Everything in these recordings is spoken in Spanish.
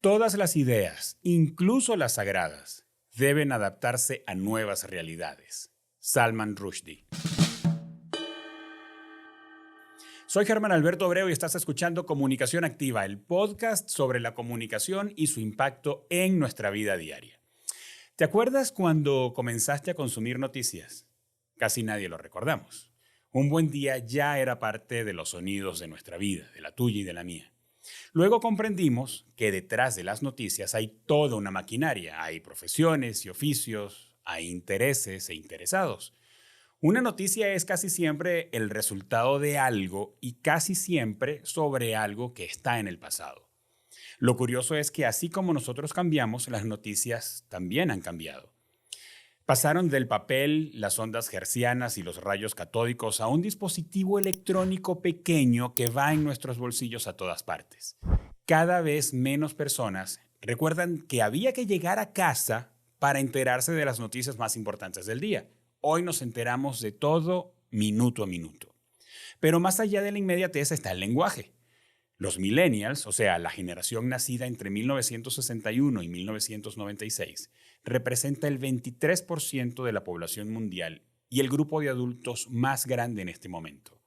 Todas las ideas, incluso las sagradas, deben adaptarse a nuevas realidades. Salman Rushdie. Soy Germán Alberto Abreu y estás escuchando Comunicación Activa, el podcast sobre la comunicación y su impacto en nuestra vida diaria. ¿Te acuerdas cuando comenzaste a consumir noticias? Casi nadie lo recordamos. Un buen día ya era parte de los sonidos de nuestra vida, de la tuya y de la mía. Luego comprendimos que detrás de las noticias hay toda una maquinaria, hay profesiones y oficios, hay intereses e interesados. Una noticia es casi siempre el resultado de algo y casi siempre sobre algo que está en el pasado. Lo curioso es que así como nosotros cambiamos, las noticias también han cambiado. Pasaron del papel, las ondas hertzianas y los rayos catódicos a un dispositivo electrónico pequeño que va en nuestros bolsillos a todas partes. Cada vez menos personas recuerdan que había que llegar a casa para enterarse de las noticias más importantes del día. Hoy nos enteramos de todo minuto a minuto. Pero más allá de la inmediatez está el lenguaje. Los millennials, o sea, la generación nacida entre 1961 y 1996, representa el 23% de la población mundial y el grupo de adultos más grande en este momento.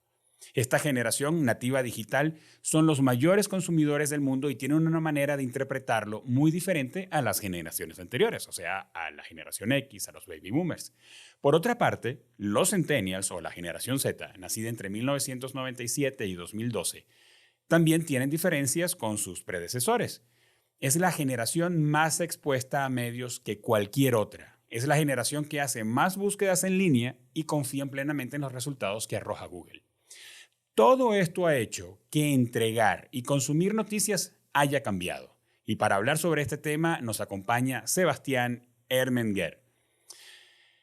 Esta generación nativa digital son los mayores consumidores del mundo y tienen una manera de interpretarlo muy diferente a las generaciones anteriores, o sea, a la generación X, a los baby boomers. Por otra parte, los centennials o la generación Z, nacida entre 1997 y 2012, también tienen diferencias con sus predecesores. Es la generación más expuesta a medios que cualquier otra. Es la generación que hace más búsquedas en línea y confían plenamente en los resultados que arroja Google. Todo esto ha hecho que entregar y consumir noticias haya cambiado. Y para hablar sobre este tema nos acompaña Sebastián Ermenguer.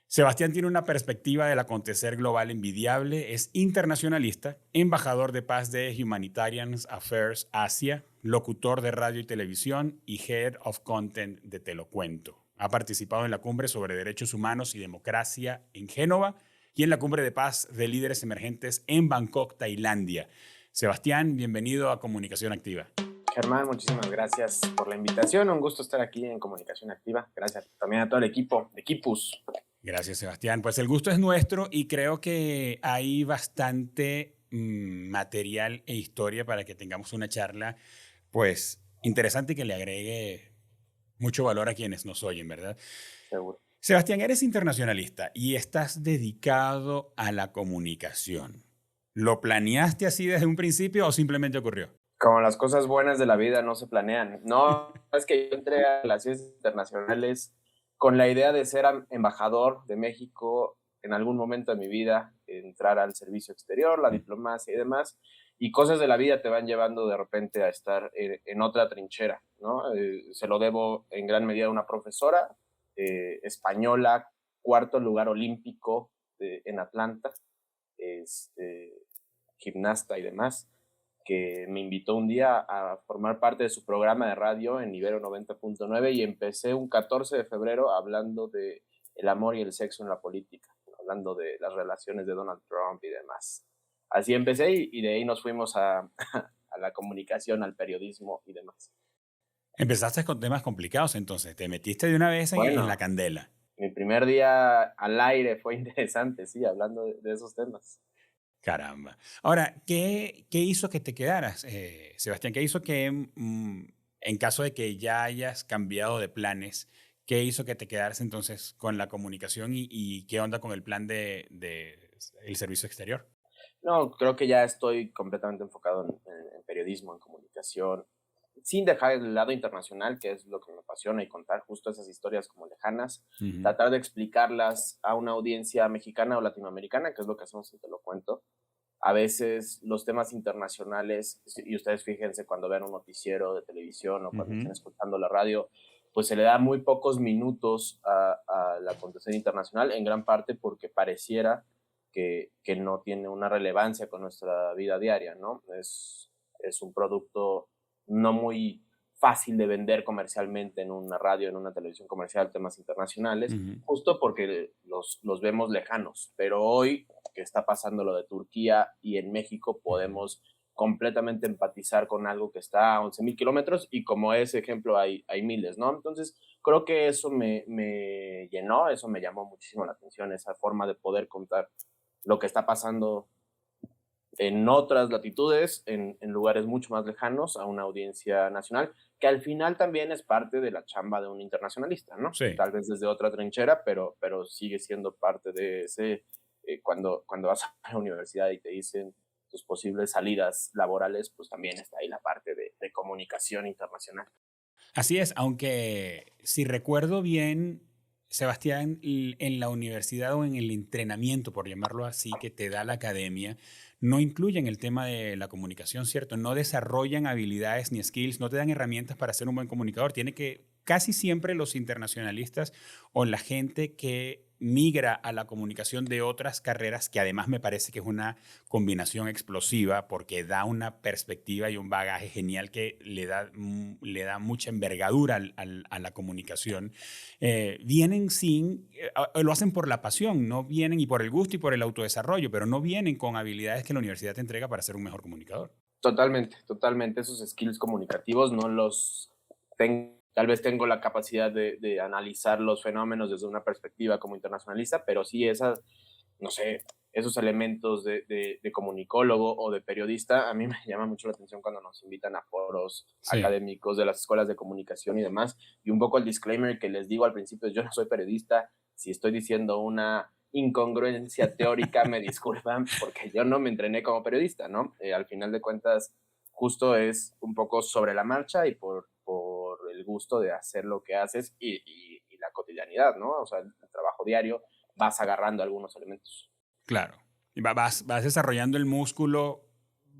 Sebastián tiene una perspectiva del acontecer global envidiable, es internacionalista, embajador de paz de Humanitarian Affairs Asia, locutor de radio y televisión y Head of Content de Te lo Cuento. Ha participado en la Cumbre sobre Derechos Humanos y Democracia en Génova y en la Cumbre de Paz de Líderes Emergentes en Bangkok, Tailandia. Sebastián, bienvenido a Comunicación Activa. Germán, muchísimas gracias por la invitación. Un gusto estar aquí en Comunicación Activa. Gracias también a todo el equipo de Equipus. Gracias, Sebastián. Pues el gusto es nuestro y creo que hay bastante material e historia para que tengamos una charla, pues, interesante y que le agregue mucho valor a quienes nos oyen, ¿verdad? Seguro. Sebastián, eres internacionalista y estás dedicado a la comunicación. ¿Lo planeaste así desde un principio o simplemente ocurrió? Como las cosas buenas de la vida no se planean. No, es que yo entré a relaciones internacionales con la idea de ser embajador de México en algún momento de mi vida, entrar al servicio exterior, la diplomacia y demás, y cosas de la vida te van llevando de repente a estar en otra trinchera, ¿no? Se lo debo en gran medida a una profesora española, 4º lugar olímpico en Atlanta, gimnasta y demás, que me invitó un día a formar parte de su programa de radio en Ibero 90.9 y empecé un 14 de febrero hablando de el amor y el sexo en la política, hablando de las relaciones de Donald Trump y demás. Así empecé y de ahí nos fuimos a la comunicación, al periodismo y demás. Empezaste con temas complicados, entonces te metiste de una vez en la candela. Mi primer día al aire fue interesante, sí, hablando de esos temas. Caramba. Ahora, ¿qué hizo que te quedaras, Sebastián? ¿Qué hizo que, en caso de que ya hayas cambiado de planes, qué hizo que te quedaras entonces con la comunicación y qué onda con el plan de el servicio exterior? No, creo que ya estoy completamente enfocado en periodismo, en comunicación, sin dejar el lado internacional, que es lo que me apasiona, y contar justo esas historias como lejanas, tratar de explicarlas a una audiencia mexicana o latinoamericana, que es lo que hacemos en Te lo Cuento. A veces los temas internacionales, y ustedes fíjense cuando vean un noticiero de televisión o cuando estén escuchando la radio, pues se le da muy pocos minutos al acontecer internacional, en gran parte porque pareciera que no tiene una relevancia con nuestra vida diaria, ¿no? Es un producto no muy fácil de vender comercialmente en una radio, en una televisión comercial, temas internacionales, justo porque los vemos lejanos. Pero hoy, que está pasando lo de Turquía y en México, podemos completamente empatizar con algo que está a 11,000 kilómetros y como ese ejemplo hay miles, ¿no? Entonces, creo que eso me llenó, eso me llamó muchísimo la atención, esa forma de poder contar lo que está pasando en otras latitudes, en lugares mucho más lejanos a una audiencia nacional, que al final también es parte de la chamba de un internacionalista, ¿no? Sí. Tal vez desde otra trinchera, pero sigue siendo parte de ese, cuando vas a la universidad y te dicen tus posibles salidas laborales, pues también está ahí la parte de comunicación internacional. Así es, aunque si recuerdo bien, Sebastián, en la universidad o en el entrenamiento, por llamarlo así, que te da la academia, no incluyen el tema de la comunicación, ¿cierto? No desarrollan habilidades ni skills, no te dan herramientas para ser un buen comunicador. Tiene que, casi siempre los internacionalistas o la gente que migra a la comunicación de otras carreras, que además me parece que es una combinación explosiva porque da una perspectiva y un bagaje genial que le da mucha envergadura a la comunicación. Vienen lo hacen por la pasión, no vienen y por el gusto y por el autodesarrollo, pero no vienen con habilidades que la universidad te entrega para ser un mejor comunicador. Totalmente, totalmente. Esos skills comunicativos no los tengo. Tal vez tengo la capacidad de analizar los fenómenos desde una perspectiva como internacionalista, pero sí esas, no sé, esos elementos de comunicólogo o de periodista, a mí me llama mucho la atención cuando nos invitan a foros Sí, académicos de las escuelas de comunicación y demás. Y un poco el disclaimer que les digo al principio es, yo no soy periodista, si estoy diciendo una incongruencia teórica, me disculpan, porque yo no me entrené como periodista, ¿no? Al final de cuentas, justo es un poco sobre la marcha y por el gusto de hacer lo que haces y la cotidianidad, ¿no? O sea, el trabajo diario, vas agarrando algunos elementos. claro. Y vas desarrollando el músculo,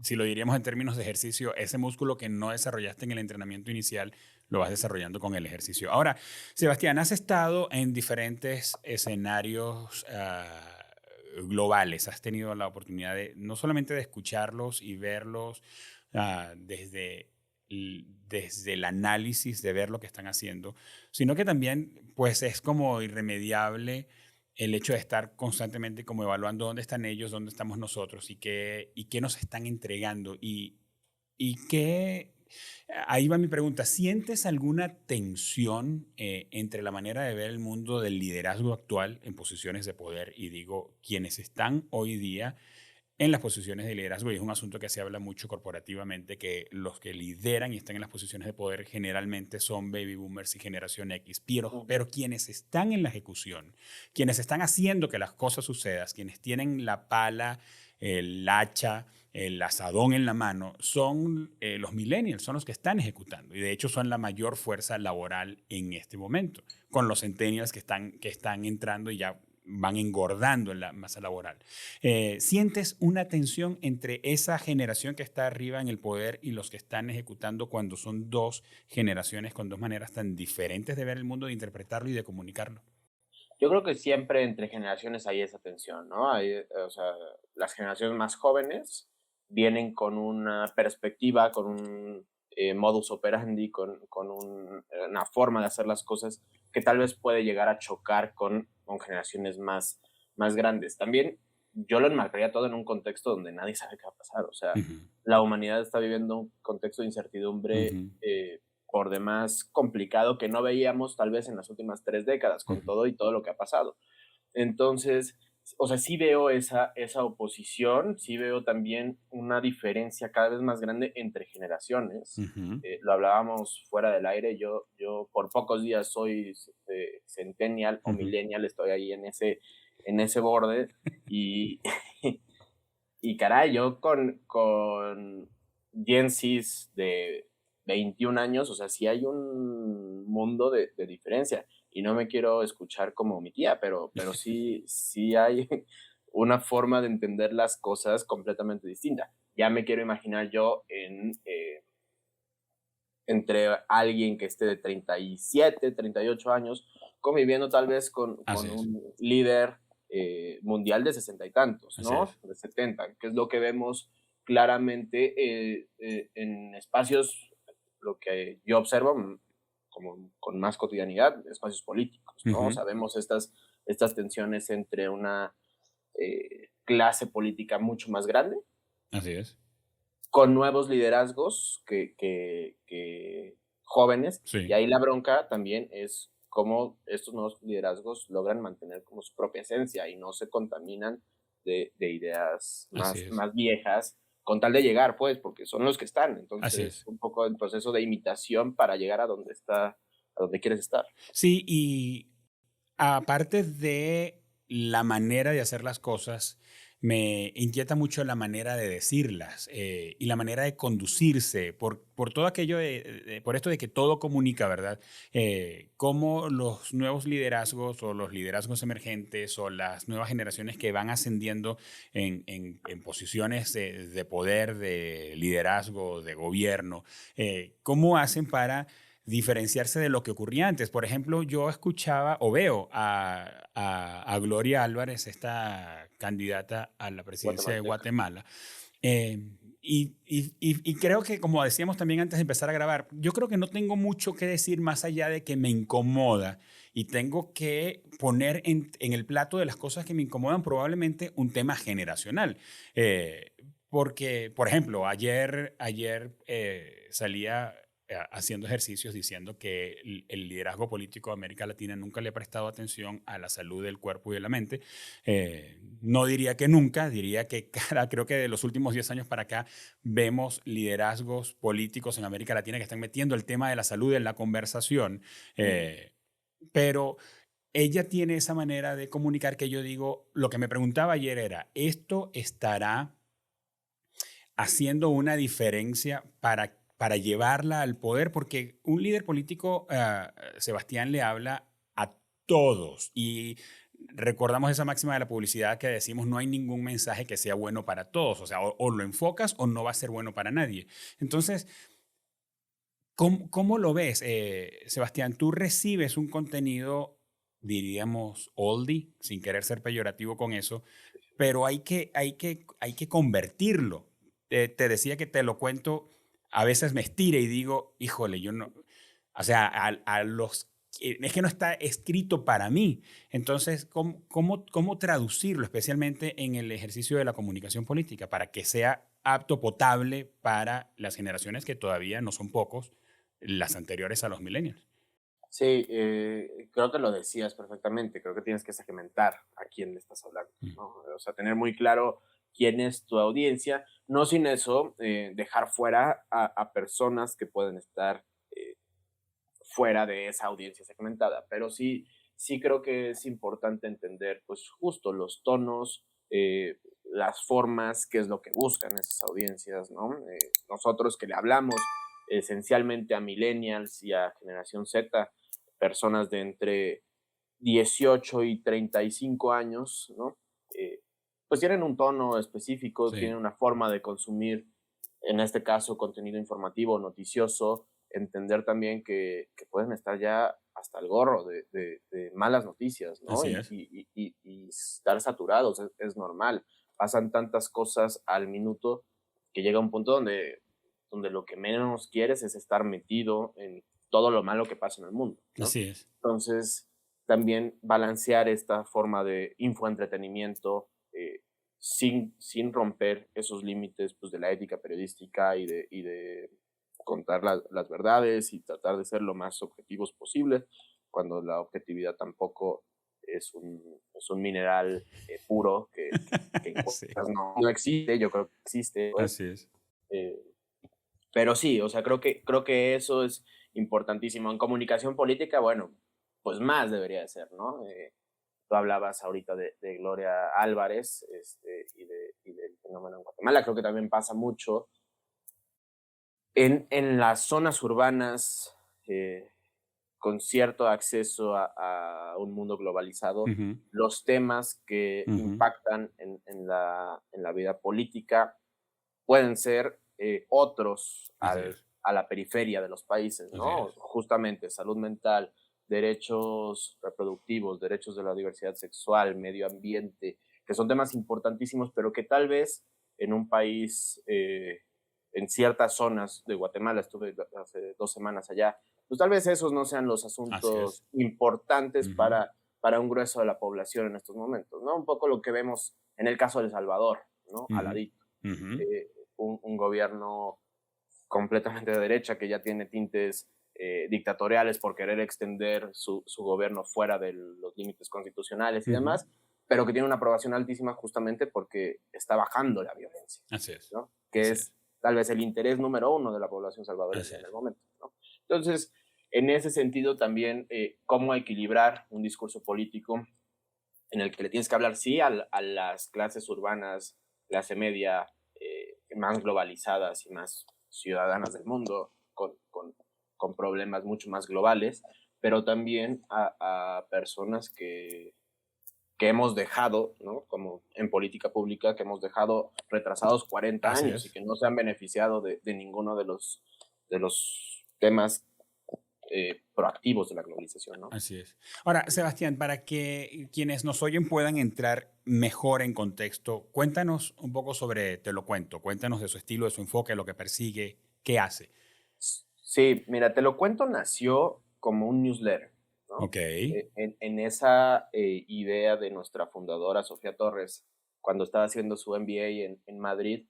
si lo diríamos en términos de ejercicio, ese músculo que no desarrollaste en el entrenamiento inicial, lo vas desarrollando con el ejercicio. Ahora, Sebastián, has estado en diferentes escenarios globales. Has tenido la oportunidad de no solamente de escucharlos y verlos desde el análisis de ver lo que están haciendo, sino que también pues es como irremediable el hecho de estar constantemente como evaluando dónde están ellos, dónde estamos nosotros y qué nos están entregando y qué. Ahí va mi pregunta. ¿Sientes alguna tensión entre la manera de ver el mundo del liderazgo actual en posiciones de poder y digo, quienes están hoy día en las posiciones de liderazgo? Y es un asunto que se habla mucho corporativamente, que los que lideran y están en las posiciones de poder generalmente son baby boomers y generación X, pero quienes están en la ejecución, quienes están haciendo que las cosas sucedan, quienes tienen la pala, el hacha, el asadón en la mano, son los millennials, son los que están ejecutando y de hecho son la mayor fuerza laboral en este momento, con los centennials que están entrando y ya van engordando en la masa laboral. ¿Sientes una tensión entre esa generación que está arriba en el poder y los que están ejecutando cuando son dos generaciones con dos maneras tan diferentes de ver el mundo, de interpretarlo y de comunicarlo? Yo creo que siempre entre generaciones hay esa tensión, ¿no? O sea, las generaciones más jóvenes vienen con una perspectiva, con un modus operandi, una forma de hacer las cosas que tal vez puede llegar a chocar con generaciones más grandes. También yo lo enmarcaría todo en un contexto donde nadie sabe qué va a pasar. O sea, Ujú, la humanidad está viviendo un contexto de incertidumbre ujú, por demás complicado que no veíamos tal vez en las últimas 3 décadas, con ujú, todo y todo lo que ha pasado. Entonces, o sea, sí veo esa oposición, sí veo también una diferencia cada vez más grande entre generaciones. ujú, Lo hablábamos fuera del aire, yo por pocos días soy centennial o ujú. millennial, estoy ahí en ese borde y, y caray, yo con Gen Zs de 21 años, o sea, sí hay un mundo de diferencia. Y no me quiero escuchar como mi tía, pero sí hay una forma de entender las cosas completamente distinta. Ya me quiero imaginar yo entre alguien que esté de 37, 38 años, conviviendo tal vez Así con es, un líder mundial de 60 y tantos, así ¿no? es. De 70, que es lo que vemos claramente en espacios, lo que yo observo como con más cotidianidad, espacios políticos, ¿no? Ujú, Sabemos estas tensiones entre una clase política mucho más grande así es. con nuevos liderazgos que jóvenes, y Sí, ahí la bronca también es cómo estos nuevos liderazgos logran mantener como su propia esencia y no se contaminan de ideas así más, es, más viejas con tal de llegar, pues, porque son los que están. así Entonces, es. un poco el proceso de imitación para llegar a donde está, a donde quieres estar. Sí, y aparte de la manera de hacer las cosas, me inquieta mucho la manera de decirlas y la manera de conducirse por todo aquello, por esto de que todo comunica, ¿verdad? Cómo los nuevos liderazgos o los liderazgos emergentes o las nuevas generaciones que van ascendiendo en posiciones de poder, de liderazgo, de gobierno, cómo hacen para diferenciarse de lo que ocurría antes. Por ejemplo, yo escuchaba o veo a Gloria Álvarez, esta candidata a la presidencia de Guatemalteca. Guatemala. Y creo que, como decíamos también antes de empezar a grabar, yo creo que no tengo mucho que decir más allá de que me incomoda y tengo que poner en el plato de las cosas que me incomodan probablemente un tema generacional. Porque, por ejemplo, ayer salía haciendo ejercicios diciendo que el liderazgo político de América Latina nunca le ha prestado atención a la salud del cuerpo y de la mente. No diría que nunca, diría que creo que de los últimos 10 años para acá vemos liderazgos políticos en América Latina que están metiendo el tema de la salud en la conversación. Mm. Pero ella tiene esa manera de comunicar que yo digo, lo que me preguntaba ayer era, ¿esto estará haciendo una diferencia para llevarla al poder? Porque un líder político, Sebastián, le habla a todos y recordamos esa máxima de la publicidad que decimos no hay ningún mensaje que sea bueno para todos, o sea, o lo enfocas o no va a ser bueno para nadie. Entonces, ¿cómo lo ves, Sebastián? Tú recibes un contenido, diríamos, oldie, sin querer ser peyorativo con eso, pero hay que convertirlo. Te decía que te lo cuento, a veces me estira y digo, híjole, yo no, o sea, a los, es que no está escrito para mí. Entonces, ¿cómo traducirlo, especialmente en el ejercicio de la comunicación política, para que sea apto, potable para las generaciones que todavía no son pocos, las anteriores a los millennials? Sí, creo que lo decías perfectamente. Creo que tienes que segmentar a quién le estás hablando, Mm. ¿no? O sea, tener muy claro quién es tu audiencia. No sin eso, dejar fuera a personas que pueden estar eh, fuera de esa audiencia segmentada. Pero sí, sí creo que es importante entender, pues, justo los tonos, las formas, qué es lo que buscan esas audiencias, ¿no? Nosotros que le hablamos esencialmente a millennials y a generación Z, personas de entre 18 y 35 años, ¿no? Eh, pues tienen un tono específico, tienen Sí, una forma de consumir, en este caso, contenido informativo, noticioso, entender también que pueden estar ya hasta el gorro de malas noticias, ¿no? así es. Y estar saturados es normal. Pasan tantas cosas al minuto que llega un punto donde lo que menos quieres es estar metido en todo lo malo que pasa en el mundo, ¿no? Así es. Entonces, también balancear esta forma de infoentretenimiento sin romper esos límites pues, de la ética periodística y de contar las verdades y tratar de ser lo más objetivos posible, cuando la objetividad tampoco es un mineral puro que Sí, encuentras, no existe, yo creo que existe, pues, así es. eh, pero sí, o sea, creo que eso es importantísimo. En comunicación política, bueno, pues más debería de ser, ¿no? Tú hablabas ahorita de Gloria Álvarez y del fenómeno en Guatemala. Creo que también pasa mucho en las zonas urbanas eh, con cierto acceso a un mundo globalizado. Ujú, Los temas que ujú. impactan en la vida política pueden ser otros Así es, a la periferia de los países, así ¿no? es. Justamente salud mental, derechos reproductivos, derechos de la diversidad sexual, medio ambiente, que son temas importantísimos, pero que tal vez en un país, en ciertas zonas de Guatemala, estuve hace 2 semanas allá, pues tal vez esos no sean los Así es. asuntos importantes Ujú, para un grueso de la población en estos momentos, ¿no? Un poco lo que vemos en el caso de El Salvador, ¿no? Al ujú, ladito. ujú. un gobierno completamente de derecha que ya tiene tintes dictatoriales por querer extender su gobierno fuera de los límites constitucionales y demás, pero que tiene una aprobación altísima justamente porque está bajando la violencia. Así es. ¿No? Que es tal vez el interés número uno de la población salvadoreña en el momento. ¿No? Entonces, en ese sentido también, cómo equilibrar un discurso político en el que le tienes que hablar, sí, a las clases urbanas, clase media, más globalizadas y más ciudadanas del mundo, con problemas mucho más globales, pero también a personas que hemos dejado, ¿no? Como en política pública, que hemos dejado retrasados 40 Así años es. y que no se han beneficiado de ninguno de los temas proactivos de la globalización, ¿no? Así es. Ahora, Sebastián, para que quienes nos oyen puedan entrar mejor en contexto, cuéntanos un poco sobre Te lo cuento, cuéntanos de su estilo, de su enfoque, lo que persigue, qué hace. Sí, mira, Te lo cuento nació como un newsletter, ¿no? Ok. En esa idea de nuestra fundadora, Sofía Torres, cuando estaba haciendo su MBA en Madrid,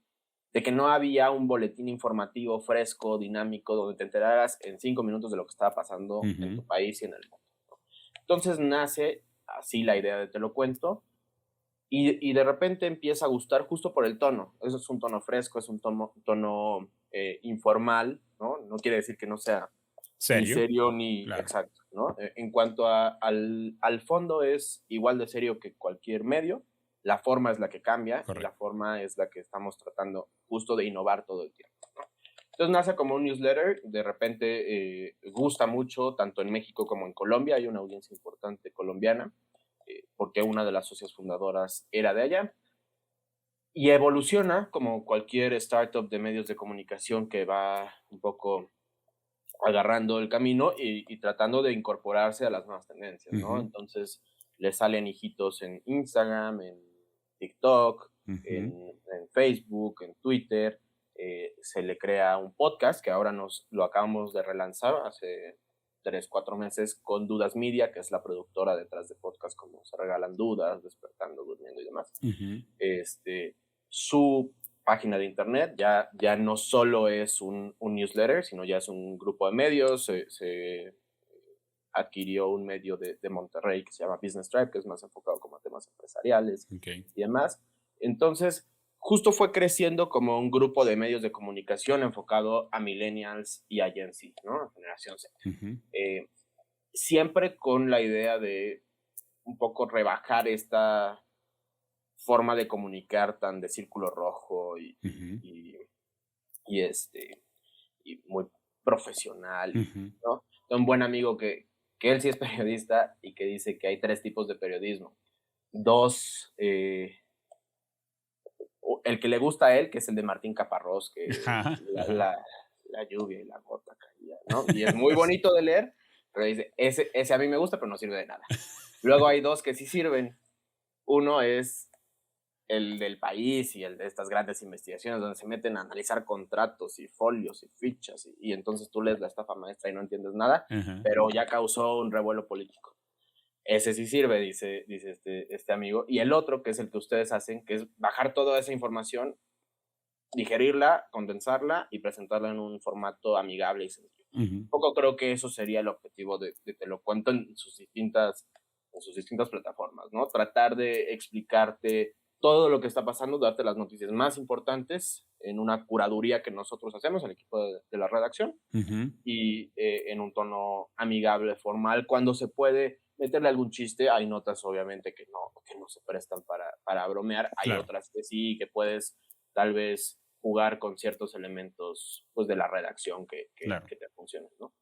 de que no había un boletín informativo fresco, dinámico, donde te enteraras en 5 minutos de lo que estaba pasando en tu país y en el mundo. ¿No? Entonces nace así la idea de Te lo cuento, y de repente empieza a gustar justo por el tono. Eso es un tono fresco, es un tono informal, ¿no? No quiere decir que no sea ni ¿Serio? serio ni Claro. exacto, ¿no? En cuanto al fondo, es igual de serio que cualquier medio. La forma es la que cambia y la Correcto. forma es la que estamos tratando justo de innovar todo el tiempo, ¿no? Entonces nace como un newsletter, de repente gusta mucho, tanto en México como en Colombia, hay una audiencia importante colombiana, porque una de las socias fundadoras era de allá, y evoluciona como cualquier startup de medios de comunicación que va un poco agarrando el camino y tratando de incorporarse a las nuevas tendencias, ¿no? Entonces le salen hijitos en Instagram, en TikTok, en Facebook, en Twitter, se le crea un podcast que ahora nos lo acabamos de relanzar hace 3, 4 meses con Dudas Media, que es la productora detrás de podcasts como Se Regalan Dudas, Despertando, Durmiendo y demás. Su página de internet ya no solo es un newsletter, sino ya es un grupo de medios. Se adquirió un medio de Monterrey que se llama Business Tribe, que es más enfocado como a temas empresariales y demás. Entonces, justo fue creciendo como un grupo de medios de comunicación enfocado a millennials y a Gen Z, ¿no? A generación Z. Siempre con la idea de un poco rebajar esta forma de comunicar tan de círculo rojo y muy profesional, ¿no? Tengo un buen amigo que él sí es periodista y que dice que hay 3 tipos de periodismo. 2, el que le gusta a él, que es el de Martín Caparrós, que la lluvia y la gota caía, ¿no? Y es muy bonito de leer, pero dice, ese a mí me gusta, pero no sirve de nada. Luego hay 2 que sí sirven. Uno es el del país y el de estas grandes investigaciones donde se meten a analizar contratos y folios y fichas y entonces tú lees la estafa maestra y no entiendes nada, pero ya causó un revuelo político. Ese sí sirve, dice este amigo. Y el otro, que es el que ustedes hacen, que es bajar toda esa información, digerirla, condensarla y presentarla en un formato amigable y sencillo. Un poco creo que eso sería el objetivo de Te lo cuento en sus distintas plataformas, ¿no? Tratar de explicarte todo lo que está pasando, darte las noticias más importantes en una curaduría que nosotros hacemos, el equipo de la redacción, y en un tono amigable, formal. Cuando se puede meterle algún chiste, hay notas obviamente que no se prestan para bromear, hay Claro. otras que sí, que puedes tal vez jugar con ciertos elementos pues, de la redacción que te funcionen, ¿no?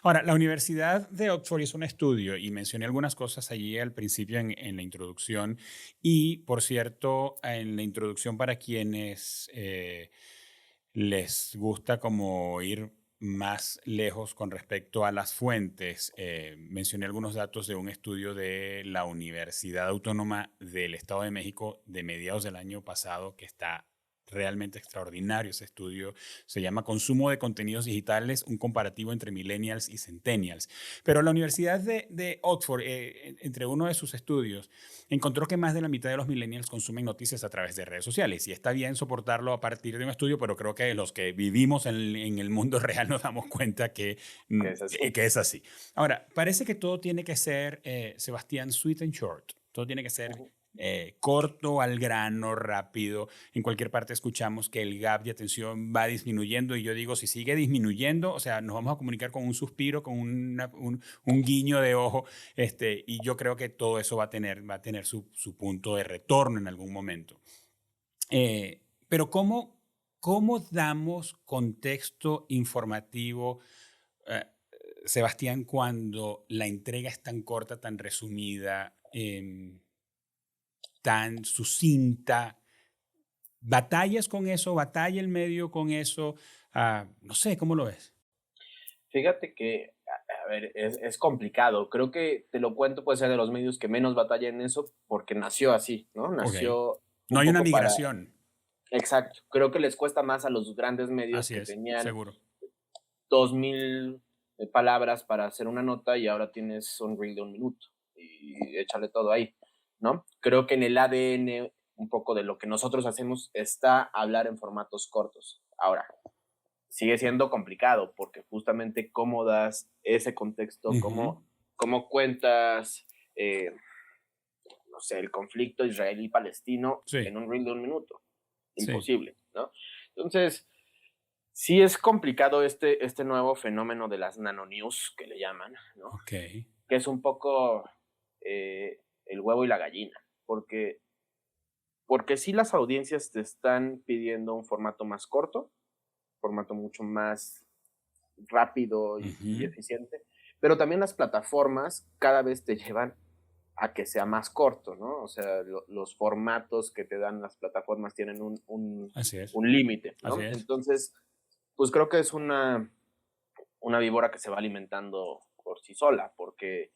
Ahora, la Universidad de Oxford hizo un estudio y mencioné algunas cosas allí al principio en la introducción. Y, por cierto, en la introducción para quienes les gusta como ir más lejos con respecto a las fuentes, mencioné algunos datos de un estudio de la Universidad Autónoma del Estado de México de mediados del año pasado que está realmente extraordinario ese estudio. Se llama Consumo de contenidos digitales, un comparativo entre millennials y centennials. Pero la Universidad de Oxford, entre uno de sus estudios, encontró que más de la mitad de los millennials consumen noticias a través de redes sociales. Y está bien soportarlo a partir de un estudio, pero creo que los que vivimos en el mundo real nos damos cuenta que es así. Ahora, parece que todo tiene que ser, Sebastián, sweet and short. Todo tiene que ser corto, al grano, rápido. En cualquier parte escuchamos que el gap de atención va disminuyendo y yo digo, si sigue disminuyendo, o sea, nos vamos a comunicar con un suspiro, con un guiño de ojo, y yo creo que todo eso va a tener su punto de retorno en algún momento. Pero ¿cómo damos contexto informativo, eh, Sebastián, cuando la entrega es tan corta, tan resumida, tan sucinta? ¿Batallas con eso? ¿Batalla el medio con eso? No sé, ¿cómo lo ves? Fíjate que, a ver, es complicado. Creo que te lo cuento, puede ser de los medios que menos batalla en eso, porque nació así, ¿no? Ok. Nació No un hay una poco para... migración. Exacto. Creo que les cuesta más a los grandes medios Así que es, tenían seguro. 2000 palabras para hacer una nota y ahora tienes un reel de 1 minuto y échale todo ahí, ¿no? Creo que en el ADN un poco de lo que nosotros hacemos está hablar en formatos cortos. Ahora, sigue siendo complicado porque justamente cómo das ese contexto, Ujú. cómo cuentas, no sé, el conflicto israelí-palestino Sí, en un reel de 1 minuto. sí. Imposible, ¿no? Entonces, sí es complicado este nuevo fenómeno de las nanonews, que le llaman, ¿no? Ok. Que es un poco el huevo y la gallina, porque sí las audiencias te están pidiendo un formato más corto, formato mucho más rápido y Ujú. eficiente, pero también las plataformas cada vez te llevan a que sea más corto, ¿no? O sea, los formatos que te dan las plataformas tienen Así es, un límite, así ¿no? es. Entonces, pues creo que es una víbora que se va alimentando por sí sola, porque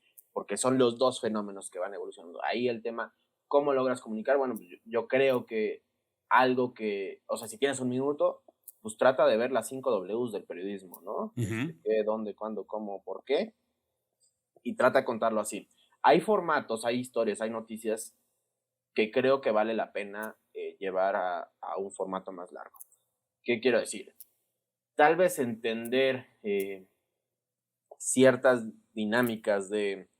son los dos fenómenos que van evolucionando. Ahí el tema, ¿cómo logras comunicar? Bueno, pues yo creo que algo que, o sea, si tienes 1 minuto, pues trata de ver las 5 Ws del periodismo, ¿no? Ujú. ¿Qué, dónde, cuándo, cómo, por qué? Y trata de contarlo así. Hay formatos, hay historias, hay noticias que creo que vale la pena llevar a un formato más largo. ¿Qué quiero decir? Tal vez entender ciertas dinámicas de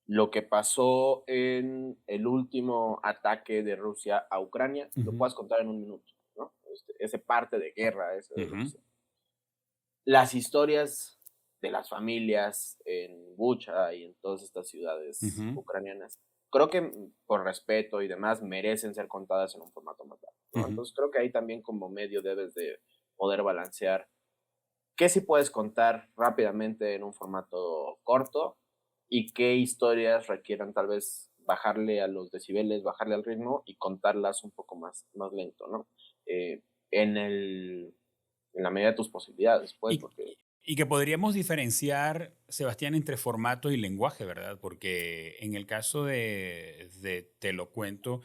lo que pasó en el último ataque de Rusia a Ucrania, lo Ujú. puedas contar en 1 minuto, ¿no? Ese parte de guerra, ese de lo que Ujú. sea. Las historias de las familias en Bucha y en todas estas ciudades Ujú. ucranianas, creo que por respeto y demás merecen ser contadas en un formato más largo, ¿no? Ujú. Entonces creo que ahí también como medio debes de poder balancear qué sí puedes contar rápidamente en un formato corto y qué historias requieran tal vez bajarle a los decibeles, bajarle al ritmo y contarlas un poco más lento, ¿no? Eh, en, el, en la medida de tus posibilidades, pues, Y, porque... y que podríamos diferenciar, Sebastián, entre formato y lenguaje, ¿verdad? Porque en el caso de Te lo cuento,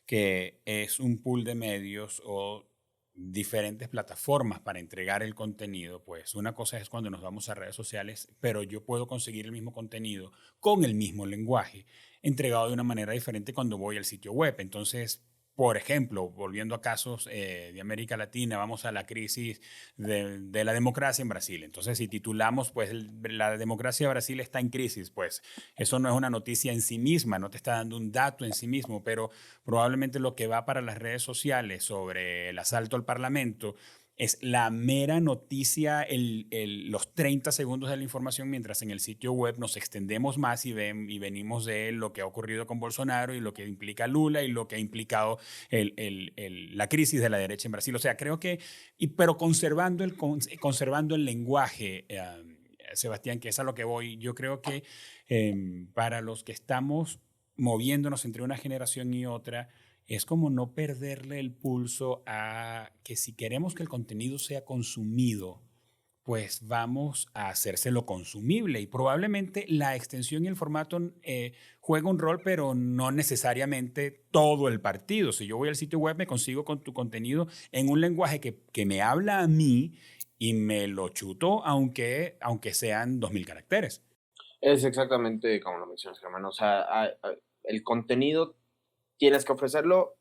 que es un pool de medios o diferentes plataformas para entregar el contenido, pues una cosa es cuando nos vamos a redes sociales, pero yo puedo conseguir el mismo contenido con el mismo lenguaje, entregado de una manera diferente cuando voy al sitio web. Entonces, por ejemplo, volviendo a casos de América Latina, vamos a la crisis de la democracia en Brasil. Entonces, si titulamos, pues la democracia de Brasil está en crisis, pues eso no es una noticia en sí misma, no te está dando un dato en sí mismo, pero probablemente lo que va para las redes sociales sobre el asalto al Parlamento es la mera noticia, los 30 segundos de la información, mientras en el sitio web nos extendemos más y venimos de lo que ha ocurrido con Bolsonaro y lo que implica Lula y lo que ha implicado la crisis de la derecha en Brasil. O sea, creo que, pero conservando el lenguaje, Sebastián, que es a lo que voy, yo creo que para los que estamos moviéndonos entre una generación y otra, es como no perderle el pulso a que si queremos que el contenido sea consumido pues vamos a hacérselo consumible y probablemente la extensión y el formato juega un rol, pero no necesariamente todo el partido. Si yo voy al sitio web, me consigo con tu contenido en un lenguaje que me habla a mí y me lo chuto, aunque sean 2000 caracteres. Es exactamente como lo mencionas, Germán. O sea, el contenido tienes que ofrecerlo,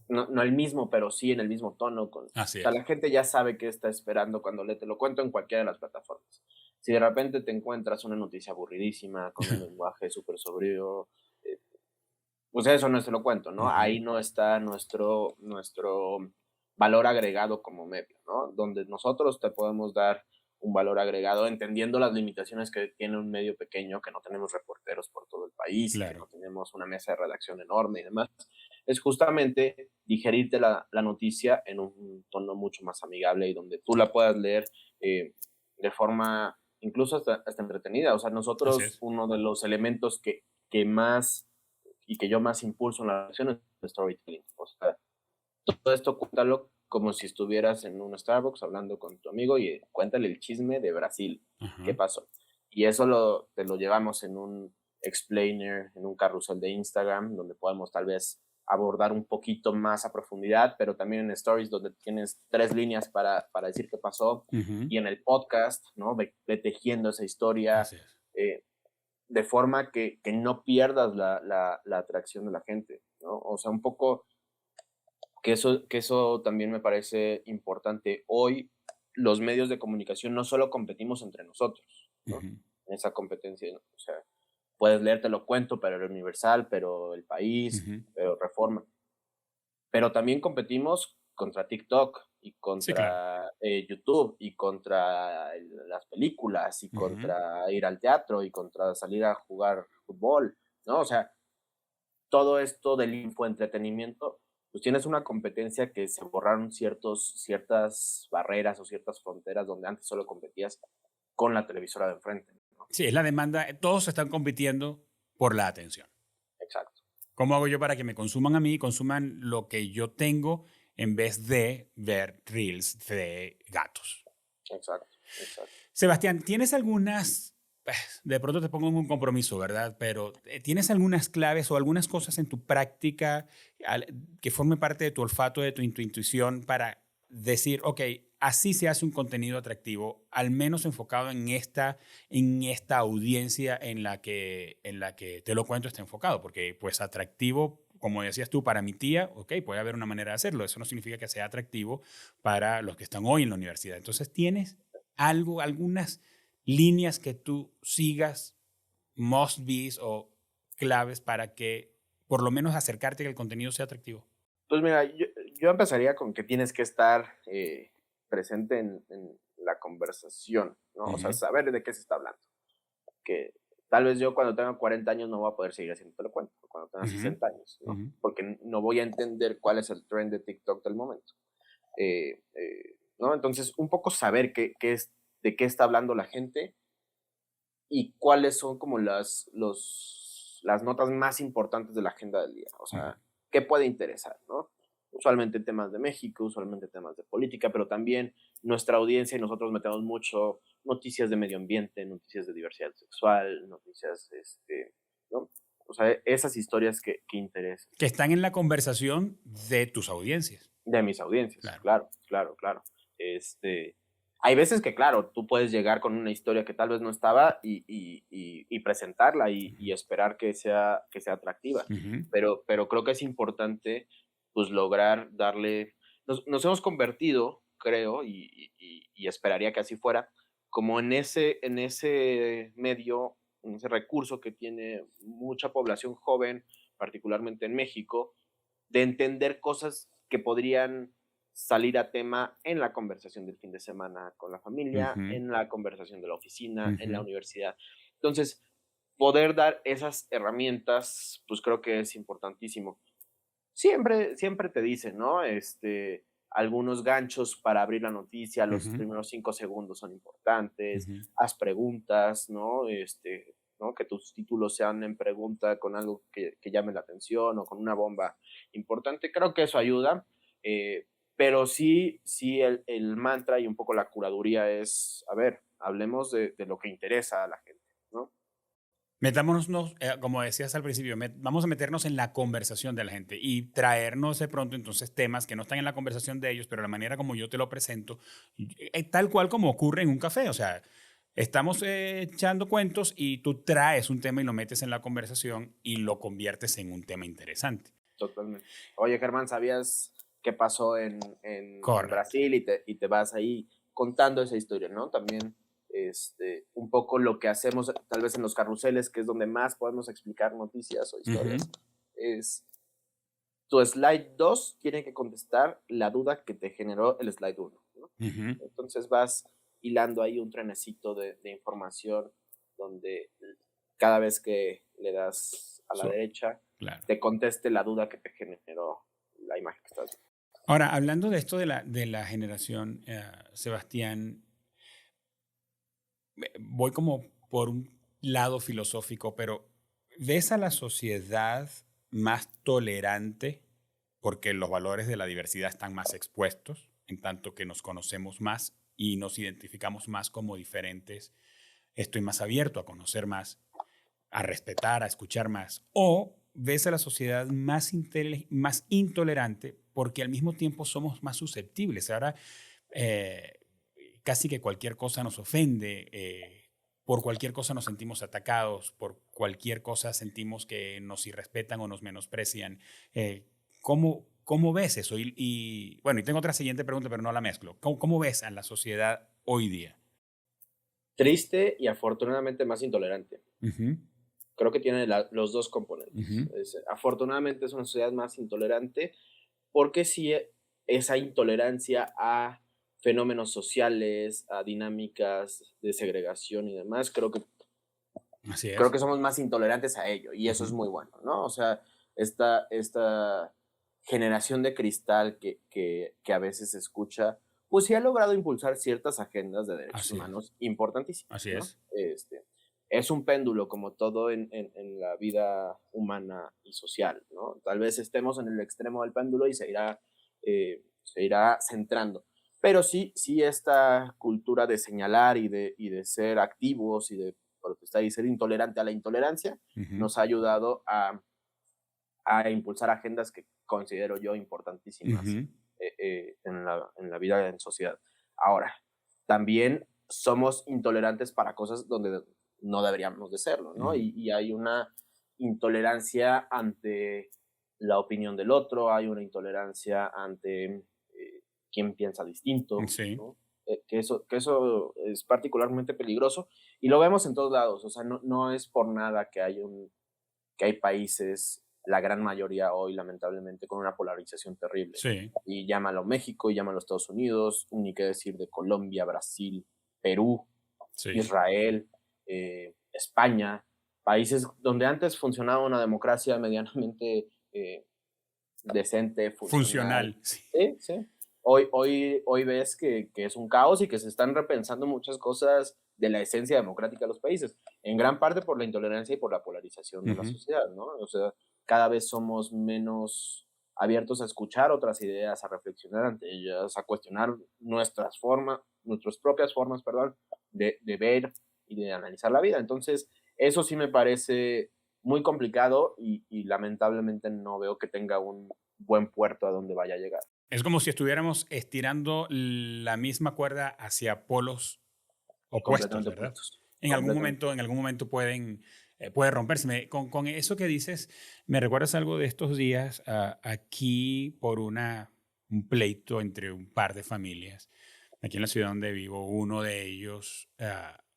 no el mismo, pero sí en el mismo tono. O Así sea, es. la gente ya sabe qué está esperando cuando te lo cuento en cualquiera de las plataformas. Si de repente te encuentras una noticia aburridísima, con un lenguaje súper sobrio, pues eso no se lo cuento, ¿no? Ujú. Ahí no está nuestro valor agregado como medio, ¿no? Donde nosotros te podemos dar un valor agregado entendiendo las limitaciones que tiene un medio pequeño, que no tenemos reporteros por todo el país y que no Claro. tenemos una mesa de redacción enorme y demás, es justamente digerirte la noticia en un tono mucho más amigable y donde tú la puedas leer de forma incluso hasta entretenida. O sea, Así nosotros es. uno de los elementos que más y que yo más impulso en la relación es el storytelling. O sea, todo esto cuéntalo como si estuvieras en un Starbucks hablando con tu amigo y cuéntale el chisme de Brasil. ¿Qué Ajá. pasó? Y eso te lo llevamos en un explainer, en un carrusel de Instagram, donde podemos tal vez abordar un poquito más a profundidad, pero también en stories donde tienes 3 líneas para decir qué pasó, Ujú. y en el podcast, ¿no? Ve tejiendo esa historia, Así es. eh, de forma que no pierdas la atracción de la gente, ¿no? O sea, un poco que eso también me parece importante. Hoy los medios de comunicación no solo competimos entre nosotros, ¿no? Ujú. Esa competencia, ¿no? O sea, puedes leerte Lo Cuento, pero el Universal, pero El País, Ujú. pero Reforma. Pero también competimos contra TikTok y Sí, claro. contra YouTube y contra las películas y Ujú. contra ir al teatro y contra salir a jugar fútbol, ¿no? O sea, todo esto del infoentretenimiento, pues tienes una competencia que se borraron ciertas barreras o ciertas fronteras donde antes solo competías con la televisora de enfrente, ¿no? Sí, es la demanda. Todos están compitiendo por la atención. Exacto, ¿Cómo hago yo para que me consuman a mí, consuman lo que yo tengo en vez de ver reels de gatos? exacto, exacto. Sebastián, ¿tienes algunas, de pronto te pongo en un compromiso, ¿verdad? Pero ¿tienes algunas claves o algunas cosas en tu práctica que formen parte de tu olfato, de tu intuición para decir, ok, así se hace un contenido atractivo, al menos enfocado en esta audiencia en la que Te Lo Cuento está enfocado? Porque pues atractivo, como decías tú, para mi tía, ok, puede haber una manera de hacerlo. Eso no significa que sea atractivo para los que están hoy en la universidad. Entonces, ¿tienes algunas líneas que tú sigas, must be's o claves para que por lo menos acercarte a que el contenido sea atractivo? Pues mira, yo empezaría con que tienes que estar presente en la conversación, ¿no? O sea, Ujú. saber de qué se está hablando. Que tal vez yo cuando tenga 40 años no voy a poder seguir haciendo Te Lo Cuento, o cuando tenga Ujú. 60 años, ¿no? Ujú. Porque no voy a entender cuál es el trend de TikTok del momento. ¿No? Entonces, un poco saber de qué está hablando la gente y cuáles son como las notas más importantes de la agenda del día. O Ujú. sea, qué puede interesar, ¿no? Usualmente temas de México, usualmente temas de política, pero también nuestra audiencia y nosotros metemos mucho noticias de medio ambiente, noticias de diversidad sexual, noticias, ¿no? O sea, esas historias que interesan Que están en la conversación de tus audiencias. de mis audiencias, Claro. claro, claro, claro. Este, hay veces que, claro, tú puedes llegar con una historia que tal vez no estaba y presentarla y Ujú. esperar que sea atractiva. Ujú. Pero creo que es importante, pues, lograr darle. Nos hemos convertido, creo, y esperaría que así fuera, como en ese medio, en ese recurso que tiene mucha población joven, particularmente en México, de entender cosas que podrían salir a tema en la conversación del fin de semana con la familia, Ujú. en la conversación de la oficina, en la Ujú. universidad. Entonces, poder dar esas herramientas, pues creo que es importantísimo. Siempre te dicen, ¿no? Algunos ganchos para abrir la noticia, los Ujú. primeros 5 segundos son importantes, Ujú. haz preguntas, ¿no? ¿No? Que tus títulos sean en pregunta con algo que llame la atención o con una bomba importante. Creo que eso ayuda. Pero sí, el mantra y un poco la curaduría es, a ver, hablemos de lo que interesa a la gente, ¿no? Metámonos, como decías al principio, vamos a meternos en la conversación de la gente y traernos de pronto entonces temas que no están en la conversación de ellos, pero la manera como yo te lo presento, tal cual como ocurre en un café. O sea, estamos echando cuentos y tú traes un tema y lo metes en la conversación y lo conviertes en un tema interesante. Totalmente. Oye, Germán, ¿sabías qué pasó en Correcto. Brasil? Y te vas ahí contando esa historia, ¿no? También un poco lo que hacemos tal vez en los carruseles, que es donde más podemos explicar noticias o historias, Ujú. es tu slide 2 tiene que contestar la duda que te generó el slide 1, ¿no? Ujú. Entonces vas hilando ahí un trenecito de información donde cada vez que le das a la derecha, Claro. te conteste la duda que te generó la imagen que estás viendo. Ahora, hablando de esto de la generación, Sebastián, voy como por un lado filosófico, pero ¿ves a la sociedad más tolerante porque los valores de la diversidad están más expuestos, en tanto que nos conocemos más y nos identificamos más como diferentes? Estoy más abierto a conocer más, a respetar, a escuchar más. ¿O ves a la sociedad más intolerante porque al mismo tiempo somos más susceptibles? Ahora, eh, casi que cualquier cosa nos ofende, por cualquier cosa nos sentimos atacados, por cualquier cosa sentimos que nos irrespetan o nos menosprecian. ¿Cómo ves eso? Bueno, y tengo otra siguiente pregunta, pero no la mezclo. ¿Cómo ves a la sociedad hoy día? Triste y afortunadamente más intolerante. Ujú, Creo que tiene los dos componentes. ujú. Afortunadamente es una sociedad más intolerante porque sí esa intolerancia a fenómenos sociales, a dinámicas de segregación y demás, Así creo es. que somos más intolerantes a ello y eso es Ujú, muy bueno, ¿no? O sea, esta generación de cristal que a veces se escucha, pues sí ha logrado impulsar ciertas agendas de derechos así es. humanos importantísimas, Así ¿no? es. Es un péndulo como todo en la vida humana y social, ¿no? Tal vez estemos en el extremo del péndulo y se irá centrando. Pero sí esta cultura de señalar y de ser activos y de protestar y ser intolerante a la intolerancia Ujú, nos ha ayudado a impulsar agendas que considero yo importantísimas ujú, en la vida en sociedad. Ahora, también somos intolerantes para cosas donde no deberíamos de serlo, ¿no? ujú. Y hay una intolerancia ante la opinión del otro, hay una intolerancia ante quien piensa distinto, Sí. ¿no? Que eso es particularmente peligroso y lo vemos en todos lados, o sea, no es por nada que hay países, la gran mayoría hoy lamentablemente, con una polarización terrible. Sí. Y llámalo México, y llámalo Estados Unidos, ni qué decir de Colombia, Brasil, Perú, Sí. Israel, España, países donde antes funcionaba una democracia medianamente decente, funcional. Funcional. Sí. Sí, sí. Hoy ves que es un caos y que se están repensando muchas cosas de la esencia democrática de los países, en gran parte por la intolerancia y por la polarización de la Ujú. sociedad, ¿no? O sea, cada vez somos menos abiertos a escuchar otras ideas, a reflexionar ante ellas, a cuestionar nuestras propias formas, perdón, de ver y de analizar la vida. Entonces, eso sí me parece muy complicado y lamentablemente no veo que tenga un buen puerto a donde vaya a llegar. Es como si estuviéramos estirando la misma cuerda hacia polos opuestos, Completamente ¿verdad? opuestos. Completamente En opuestos. algún momento puede romperse. Con eso que dices, me recuerdas algo de estos días, aquí por un pleito entre un par de familias. Aquí en la ciudad donde vivo, uno de ellos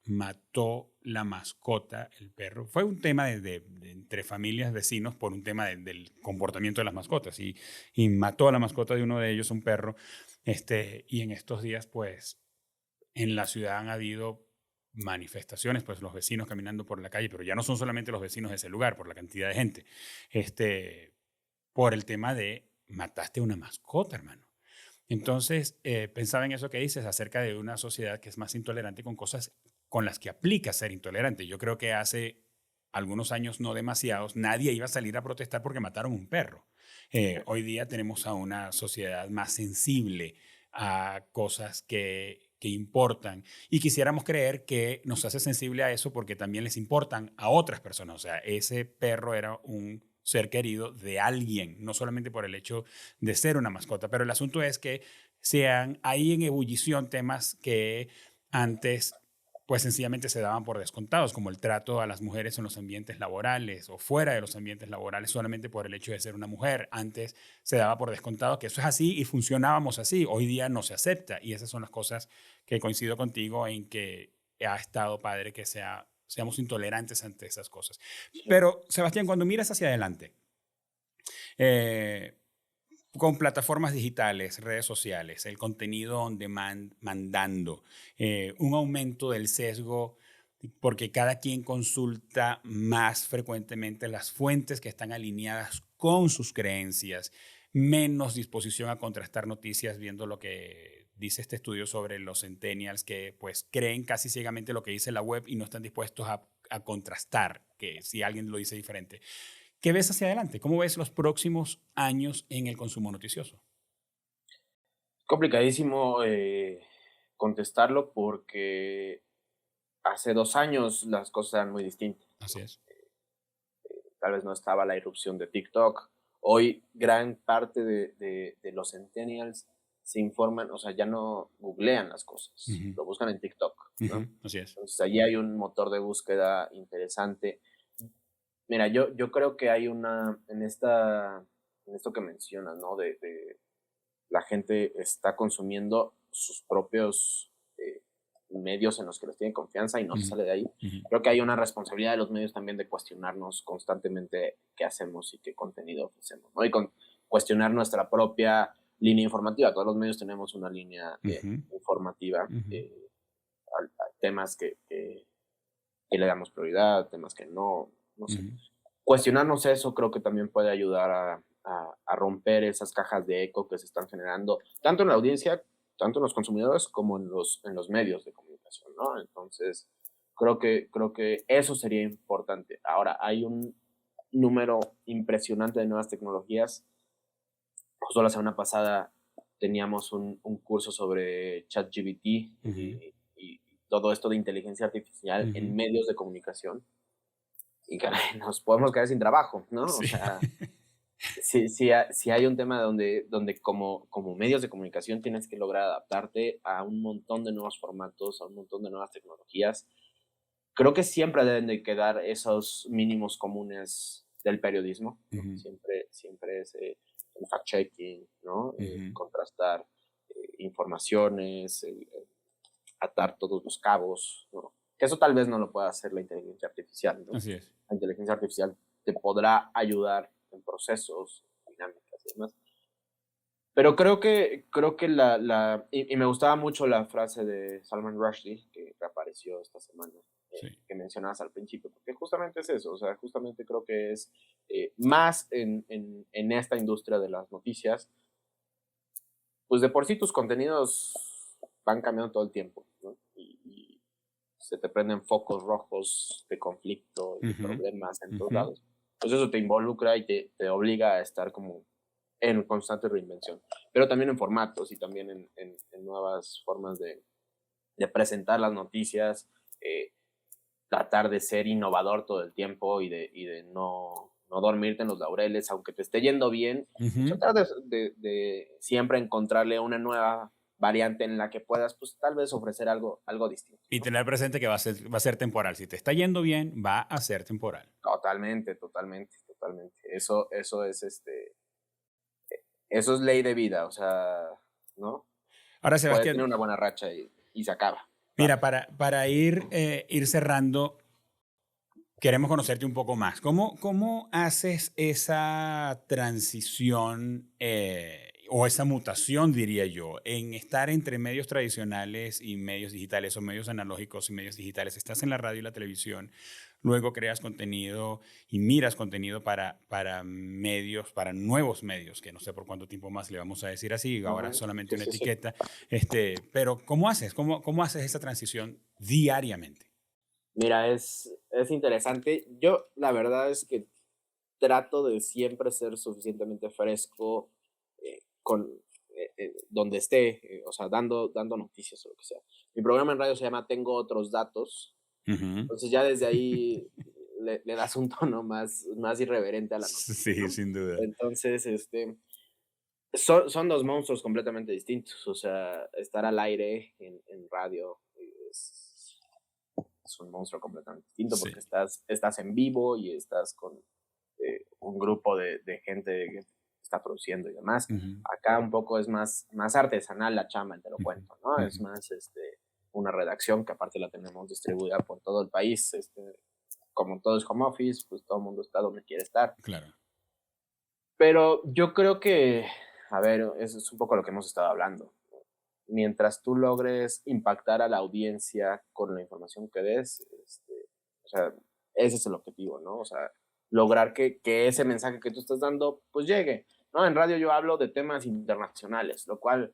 mató la mascota, el perro. Fue un tema entre familias, vecinos, por un tema del comportamiento de las mascotas. Y mató a la mascota de uno de ellos, un perro. Y en estos días, pues, en la ciudad han habido manifestaciones, pues los vecinos caminando por la calle, pero ya no son solamente los vecinos de ese lugar, por la cantidad de gente, por el tema de mataste a una mascota, hermano. Entonces, pensaba en eso que dices acerca de una sociedad que es más intolerante con cosas con las que aplica ser intolerante. Yo creo que hace algunos años no demasiados, nadie iba a salir a protestar porque mataron un perro. Hoy día tenemos a una sociedad más sensible a cosas que importan y quisiéramos creer que nos hace sensible a eso porque también les importan a otras personas. O sea, ese perro era un ser querido de alguien, no solamente por el hecho de ser una mascota, pero el asunto es que sean ahí en ebullición temas que antes pues sencillamente se daban por descontados, como el trato a las mujeres en los ambientes laborales o fuera de los ambientes laborales solamente por el hecho de ser una mujer. Antes se daba por descontado que eso es así y funcionábamos así. Hoy día no se acepta y esas son las cosas que coincido contigo en que ha estado padre que seamos intolerantes ante esas cosas. Pero, Sebastián, cuando miras hacia adelante, eh, con plataformas digitales, redes sociales, el contenido on demand mandando, un aumento del sesgo porque cada quien consulta más frecuentemente las fuentes que están alineadas con sus creencias, menos disposición a contrastar noticias viendo lo que dice este estudio sobre los centennials que pues creen casi ciegamente lo que dice la web y no están dispuestos a contrastar que si alguien lo dice diferente. ¿Qué ves hacia adelante? ¿Cómo ves los próximos años en el consumo noticioso? Complicadísimo contestarlo porque hace 2 años las cosas eran muy distintas. Así es. Tal vez no estaba la irrupción de TikTok. Hoy gran parte de los centennials se informan, o sea, ya no googlean las cosas, lo buscan en TikTok, ¿no? Así es. Entonces allí hay un motor de búsqueda interesante. Mira, yo creo que hay en esto que mencionas, ¿no? De la gente está consumiendo sus propios medios en los que les tienen confianza y no se sale de ahí. Creo que hay una responsabilidad de los medios también de cuestionarnos constantemente qué hacemos y qué contenido ofrecemos, ¿no? Y cuestionar nuestra propia línea informativa. Todos los medios tenemos una línea informativa a temas que le damos prioridad, temas que no sé. Cuestionarnos eso creo que también puede ayudar a romper esas cajas de eco que se están generando, tanto en la audiencia, tanto en los consumidores como en los medios de comunicación, ¿no? Entonces, creo que eso sería importante. Ahora, hay un número impresionante de nuevas tecnologías. Justo la semana pasada teníamos un curso sobre ChatGPT y todo esto de inteligencia artificial en medios de comunicación. Y caray, nos podemos quedar sin trabajo, ¿no? Sí. O sea, si hay un tema donde como medios de comunicación tienes que lograr adaptarte a un montón de nuevos formatos, a un montón de nuevas tecnologías. Creo que siempre deben de quedar esos mínimos comunes del periodismo, ¿no? Siempre es el fact-checking, ¿no? Contrastar informaciones, atar todos los cabos, ¿no? Que eso tal vez no lo pueda hacer la inteligencia artificial, ¿no? Así es. La inteligencia artificial te podrá ayudar en procesos, dinámicas y demás. Pero creo que y me gustaba mucho la frase de Salman Rushdie, que reapareció esta semana, que mencionabas al principio, porque justamente es eso, o sea, justamente creo que es más en esta industria de las noticias, pues de por sí tus contenidos van cambiando todo el tiempo, ¿no? Y se te prenden focos rojos de conflicto y de problemas en todos lados. Pues eso te involucra y te obliga a estar como en constante reinvención, pero también en formatos y también en nuevas formas de presentar las noticias, tratar de ser innovador todo el tiempo y de no dormirte en los laureles, aunque te esté yendo bien, tratar de siempre encontrarle una nueva variante en la que puedas, pues tal vez ofrecer algo distinto, ¿no? Y tener presente que va a ser temporal. Si te está yendo bien, va a ser temporal. Totalmente. Eso es eso es ley de vida, o sea, ¿no? Ahora, Puede Sebastián, tener una buena racha y se acaba. mira, para ir cerrando, queremos conocerte un poco más. ¿Cómo haces esa transición o esa mutación, diría yo, en estar entre medios tradicionales y medios digitales o medios analógicos y medios digitales? Estás en la radio y la televisión, luego creas contenido y miras contenido para medios, para nuevos medios, que no sé por cuánto tiempo más le vamos a decir así, ahora solamente una Sí. etiqueta. Pero ¿cómo haces? ¿Cómo haces esa transición diariamente? Mira, es interesante. Yo, la verdad es que trato de siempre ser suficientemente fresco con donde esté, o sea, dando noticias o lo que sea. Mi programa en radio se llama Tengo Otros Datos, Ujú. entonces ya desde ahí le das un tono más irreverente a la noticia, Sí, ¿no? sin duda. Entonces, son 2 monstruos completamente distintos, o sea, estar al aire en radio es un monstruo completamente distinto Sí. porque estás en vivo y estás con un grupo de gente que está produciendo y demás. Ujú, Acá un poco es más artesanal la chamba, te lo ujú, cuento, ¿no? Es ujú. más una redacción que aparte la tenemos distribuida por todo el país. Como todo es home office, pues todo el mundo está donde quiere estar. Claro. Pero yo creo que, a ver, eso es un poco lo que hemos estado hablando. Mientras tú logres impactar a la audiencia con la información que des, o sea, ese es el objetivo, ¿no? O sea, lograr que ese mensaje que tú estás dando, pues llegue, ¿no? En radio yo hablo de temas internacionales, lo cual,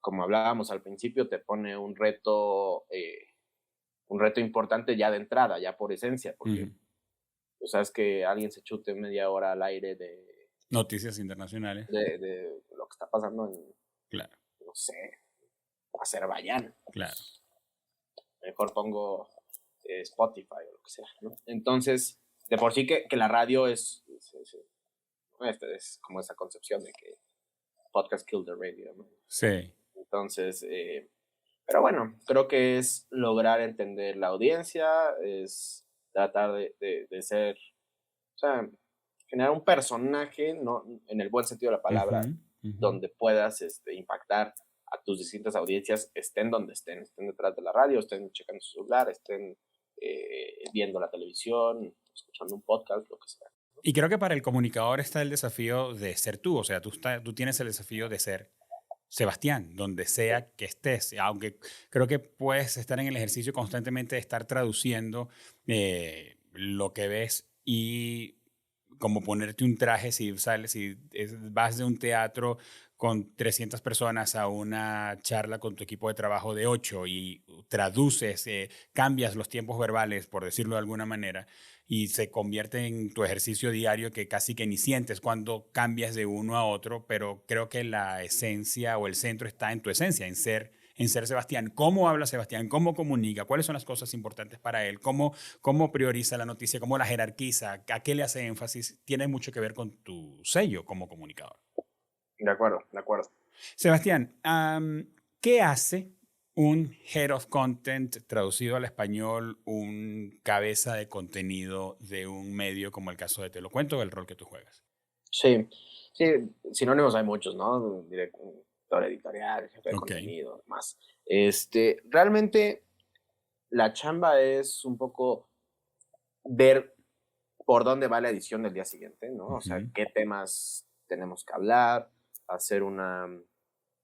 como hablábamos al principio, te pone un reto importante ya de entrada, ya por esencia, porque Ujú. tú sabes que alguien se chute media hora al aire Noticias internacionales. de lo que está pasando en, Claro, no sé, Azerbaiyán. claro. Mejor pongo Spotify o lo que sea, ¿no? Entonces, de por sí que la radio es como esa concepción de que podcast kill the radio, ¿no? Sí. Entonces, pero bueno, creo que es lograr entender la audiencia, es tratar de ser, o sea, generar un personaje, ¿no? En el buen sentido de la Ujú, palabra, ujú. donde puedas impactar a tus distintas audiencias, estén donde estén detrás de la radio, estén checando su celular, estén viendo la televisión, escuchando un podcast, lo que sea. Y creo que para el comunicador está el desafío de ser tú, o sea, tú tienes el desafío de ser Sebastián, donde Sí, sea que estés, aunque creo que puedes estar en el ejercicio constantemente de estar traduciendo lo que ves y como ponerte un traje si sales, vas de un teatro con 300 personas a una charla con tu equipo de trabajo de 8 y traduces, cambias los tiempos verbales, por decirlo de alguna manera, y se convierte en tu ejercicio diario que casi que ni sientes cuando cambias de uno a otro, pero creo que la esencia o el centro está en tu esencia, en ser Sebastián. ¿Cómo habla Sebastián? ¿Cómo comunica? ¿Cuáles son las cosas importantes para él? ¿Cómo prioriza la noticia? ¿Cómo la jerarquiza? ¿A qué le hace énfasis? Tiene mucho que ver con tu sello como comunicador. de acuerdo, de acuerdo. Sebastián, ¿qué hace un Head of Content traducido al español, un cabeza de contenido de un medio como el caso de Te lo cuento, el rol que tú juegas? Sí, sí, sinónimos hay muchos, ¿no? Director editorial, jefe de Ok. contenido, demás. Realmente la chamba es un poco ver por dónde va la edición del día siguiente, ¿no? O sea, Ujú, qué temas tenemos que hablar, hacer una...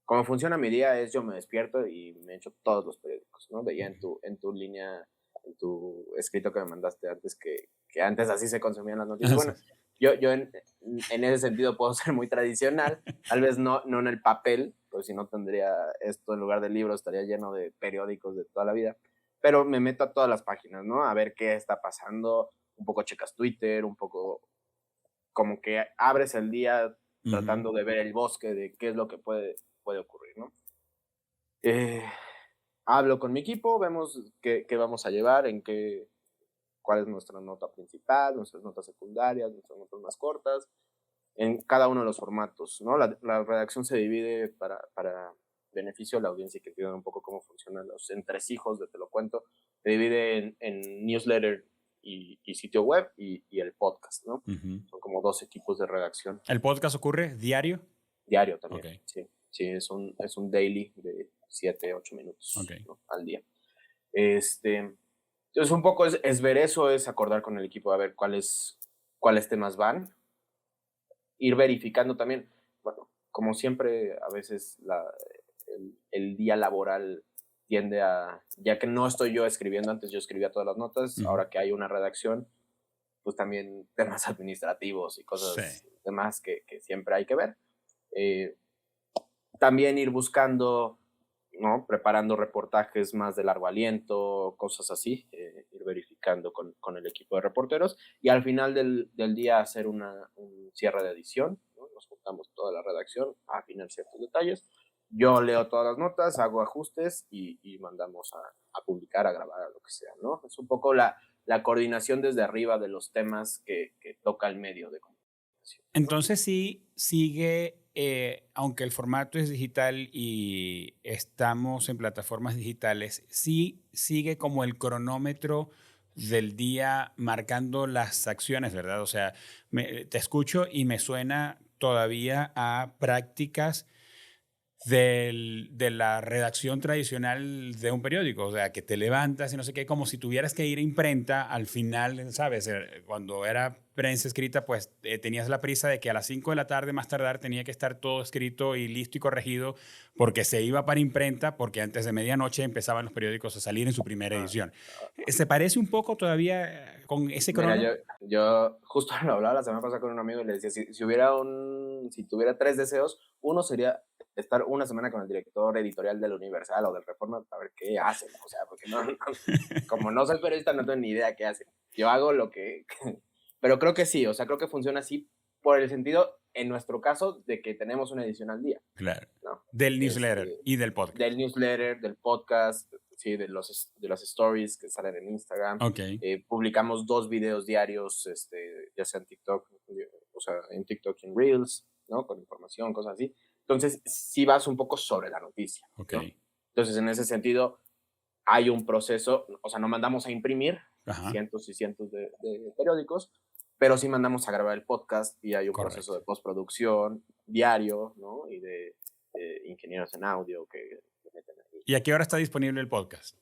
Cómo funciona mi día es yo me despierto y me echo todos los periódicos, ¿no? Veía ujú. en tu línea, en tu escrito que me mandaste antes, que antes así se consumían las noticias. Ah, sí, Bueno, sí. yo en ese sentido puedo ser muy tradicional, tal vez no en el papel, pues si no tendría esto en lugar de libros, estaría lleno de periódicos de toda la vida, pero me meto a todas las páginas, ¿no? A ver qué está pasando, un poco checas Twitter, un poco como que abres el día Ujú, tratando de ver el bosque de qué es lo que puede ocurrir, ¿no? Eh, Hablo con mi equipo, vemos qué vamos a llevar, cuál es nuestra nota principal, nuestras notas secundarias, nuestras notas más cortas, en cada uno de los formatos, ¿no? La redacción se divide para beneficio de la audiencia y que entiendan un poco cómo funcionan los entresijos de Te lo cuento. Se divide en newsletter y sitio web y el podcast, ¿no? ujú. Son como 2 equipos de redacción. ¿El podcast ocurre diario? Diario Ok, también, sí. Sí, es un daily de 7 8 ok. minutos, ¿no? Al día. Entonces, un poco es ver eso, es acordar con el equipo a ver cuáles temas van, ir verificando también, bueno, como siempre, a veces el día laboral tiende a, ya que no estoy yo escribiendo, antes yo escribía todas las notas, Ujú. ahora que hay una redacción, pues también temas administrativos y Sí. cosas demás que siempre hay que ver. Eh, También ir buscando ¿no? Preparando reportajes más de largo aliento, cosas así, ir verificando con el equipo de reporteros y al final del día hacer un cierre de edición, ¿no? Nos juntamos toda la redacción a afinar ciertos detalles. Yo leo todas las notas, hago ajustes y mandamos a publicar, a grabar, a lo que sea, ¿no? Es un poco la coordinación desde arriba de los temas que toca el medio de comunicación, ¿no? Entonces sí sigue, aunque el formato es digital y estamos en plataformas digitales, sí sigue como el cronómetro del día marcando las acciones, ¿verdad? O sea, te escucho y me suena todavía a prácticas de la redacción tradicional de un periódico, o sea, que te levantas y no sé qué, como si tuvieras que ir a imprenta al final, ¿sabes? Cuando era prensa escrita, pues tenías la prisa de que a las 5 de la tarde más tardar tenía que estar todo escrito y listo y corregido porque se iba para imprenta, porque antes de medianoche empezaban los periódicos a salir en su primera edición. ¿Se parece un poco todavía con ese Mira, crono? yo justo lo hablaba la semana pasada con un amigo y le decía, si tuviera 3 deseos, uno sería estar una semana con el director editorial del Universal o del Reforma para ver qué hacen, o sea, porque como no soy periodista no tengo ni idea qué hacen. Yo hago lo que... Pero creo que sí, o sea, creo que funciona así por el sentido, en nuestro caso, de que tenemos una edición al día, Claro. ¿no? Del newsletter y del Del podcast. newsletter, del podcast, sí, de las stories que salen en Instagram. Ok. Publicamos 2 videos diarios, ya sea en TikTok, o sea, en TikTok y en Reels, ¿no? Con información, cosas así. Entonces, sí vas un poco sobre la noticia, Ok. ¿no? Entonces, en ese sentido, hay un proceso, o sea, no mandamos a imprimir Ajá. cientos y cientos de periódicos, pero sí mandamos a grabar el podcast y hay un proceso Correcto. de postproducción diario, ¿no? Y de ingenieros en audio que meten ahí. ¿Y a qué hora está disponible el podcast?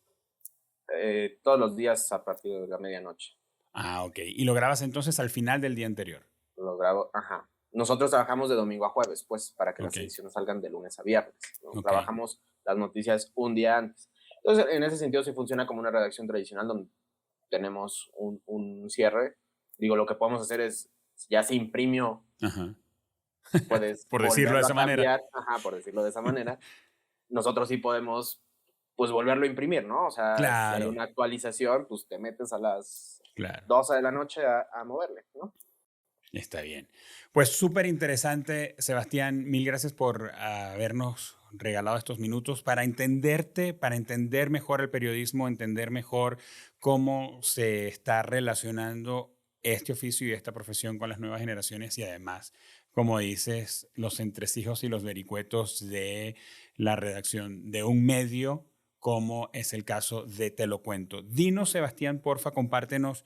Todos los días a partir de la medianoche. Ah, ok. Y lo grabas entonces al final del día anterior. Lo grabo, ajá. Nosotros trabajamos de domingo a jueves, pues, para que las Ok. ediciones salgan de lunes a viernes, ¿no? Ok. Trabajamos las noticias un día antes. Entonces, en ese sentido, sí funciona como una redacción tradicional donde tenemos un cierre. Digo, lo que podemos hacer es, si ya se imprimió, Ajá. puedes Por decirlo de volverlo a esa manera. cambiar, ajá, por decirlo de esa manera. Nosotros sí podemos, pues, volverlo a imprimir, ¿no? O sea, si hay Claro, una actualización, pues te metes a las claro. 12 de la noche a moverle, ¿no? Está bien. Pues súper interesante, Sebastián. Mil gracias por habernos regalado estos minutos para entenderte, para entender mejor el periodismo, entender mejor cómo se está relacionando este oficio y esta profesión con las nuevas generaciones y además, como dices, los entresijos y los vericuetos de la redacción de un medio, como es el caso de Te lo cuento. Dinos, Sebastián, porfa, compártenos.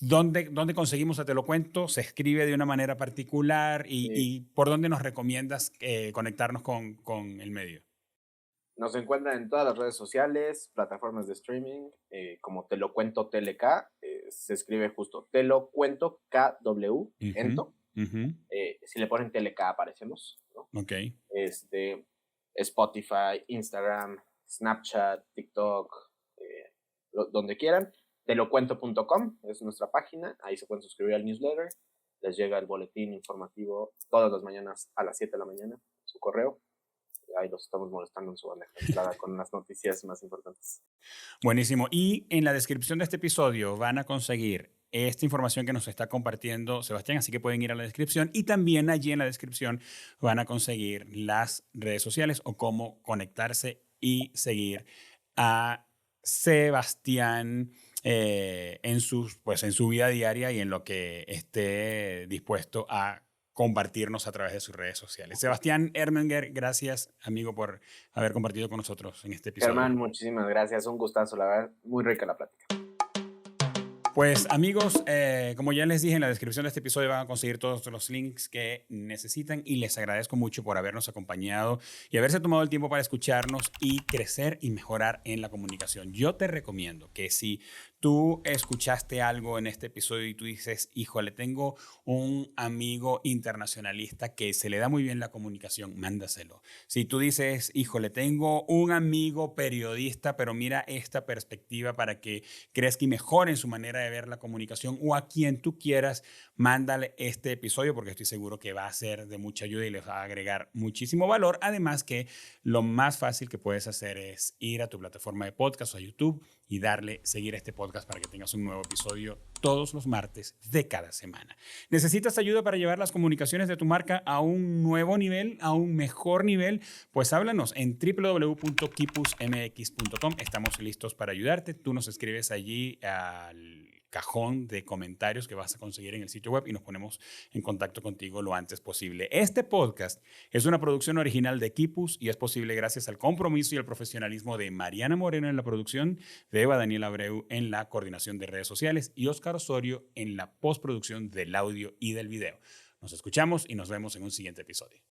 ¿Dónde conseguimos a Te lo cuento? ¿Se escribe de una manera particular? Sí. ¿Y por dónde nos recomiendas conectarnos con el medio? Nos encuentran en todas las redes sociales, plataformas de streaming, como Te lo cuento TLK, se escribe justo Te lo cuento KW, Ujú, ento. ujú. Si le ponen TLK aparecemos, ¿no? Ok, Spotify, Instagram, Snapchat, TikTok, donde quieran. Telocuento.com es nuestra página, ahí se pueden suscribir al newsletter, les llega el boletín informativo todas las mañanas a las 7 de la mañana, su correo. Ahí los estamos molestando en su bandeja de entrada con las noticias más importantes. buenísimo. Y en la descripción de este episodio van a conseguir esta información que nos está compartiendo Sebastián, así que pueden ir a la descripción y también allí en la descripción van a conseguir las redes sociales o cómo conectarse y seguir a Sebastián pues en su vida diaria y en lo que esté dispuesto a compartirnos a través de sus redes sociales. Sebastián Ermenger, gracias, amigo, por haber compartido con nosotros en este episodio. Germán, muchísimas gracias, un gustazo, la verdad, muy rica la plática. Pues amigos, como ya les dije en la descripción de este episodio van a conseguir todos los links que necesitan y les agradezco mucho por habernos acompañado y haberse tomado el tiempo para escucharnos y crecer y mejorar en la comunicación. Yo te recomiendo que si tú escuchaste algo en este episodio y tú dices, híjole, tengo un amigo internacionalista que se le da muy bien la comunicación, mándaselo. Si tú dices, híjole, tengo un amigo periodista, pero mira esta perspectiva para que crezca y mejore en su manera de ver la comunicación, o a quien tú quieras, mándale este episodio porque estoy seguro que va a ser de mucha ayuda y les va a agregar muchísimo valor. Además que lo más fácil que puedes hacer es ir a tu plataforma de podcast o a YouTube y darle seguir a este podcast para que tengas un nuevo episodio todos los martes de cada semana. ¿Necesitas ayuda para llevar las comunicaciones de tu marca a un nuevo nivel, a un mejor nivel? Pues háblanos en www.kipusmx.com. Estamos listos para ayudarte. Tú nos escribes allí al cajón de comentarios que vas a conseguir en el sitio web y nos ponemos en contacto contigo lo antes posible. Este podcast es una producción original de Kipus y es posible gracias al compromiso y el profesionalismo de Mariana Moreno en la producción, de Eva Daniela Abreu en la coordinación de redes sociales y Óscar Osorio en la postproducción del audio y del video. Nos escuchamos y nos vemos en un siguiente episodio.